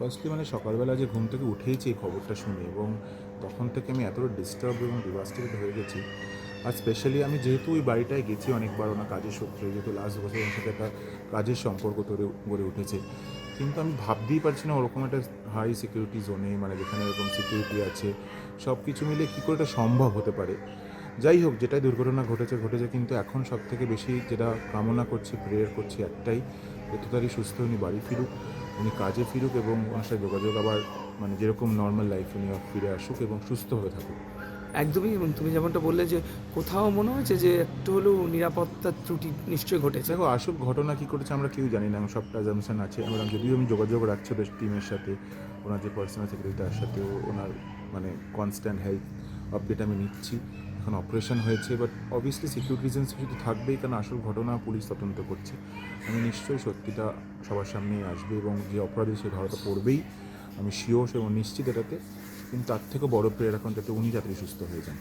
Firstly মানে সকালবেলা যে ঘুম থেকে উঠেইছি এই খবরটা শুনে, এবং তখন থেকে আমি এতটা ডিস্টার্ব এবং ডিভাস্টেটেড হয়ে গেছি। আর স্পেশালি আমি যেহেতু ওই বাড়িটায় গেছি অনেকবার ওনার কাজের সূত্রে, যেহেতু লাস্ট বছর ওনার সাথে একটা কাজের সম্পর্ক গড়ে উঠেছে, কিন্তু আমি ভাবতেই পারছি না ওরকম একটা হাই সিকিউরিটি জোনে, মানে যেখানে এরকম সিকিউরিটি আছে, সব কিছু মিলে কী করে এটা সম্ভব হতে পারে। যাই হোক, যেটাই দুর্ঘটনা ঘটেছে, কিন্তু এখন সব থেকে বেশি যেটা কামনা করছি, প্রেয়ার করছি একটাই, যত তাড়াতাড়ি সুস্থ উনি বাড়ি ফিরুক, উনি কাজে ফিরুক এবং ওনার সাথে যোগাযোগ আবার মানে যেরকম নর্মাল লাইফ উনি ফিরে আসুক এবং সুস্থভাবে থাকুক। একদমই। এবং তুমি যেমনটা বললে যে কোথাও মনে হয়েছে যে একটু হলেও নিরাপত্তার ত্রুটি নিশ্চয়ই ঘটেছে। দেখো, আসল ঘটনা কী করেছে আমরা কেউ জানি না, সবটা অ্যাজাম্পশন আছে। আমরা যদিও আমি যোগাযোগ রাখছি ওদের টিমের সাথে, ওনার যে পার্সোনাল সেক্রেটারি তার সাথেও ওনার মানে কনস্ট্যান্ট হেলথ আপডেট আমি নিচ্ছি। এখন অপারেশন হয়েছে, বাট অবভিয়াসলি সিকিউরিটি রিজনস কিছু তো থাকবেই, কারণ আসল ঘটনা পুলিশ তদন্ত করছে। আমি নিশ্চয়ই সত্যিটা সবার সামনেই আসবে এবং যে অপরাধী সে ধরাটা পড়বেই, আমি শিওর এবং নিশ্চিত এটাতে। কিন্তু তার থেকেও বড় প্রেয়ার এখন যাতে উনি যাতে সুস্থ হয়ে যান।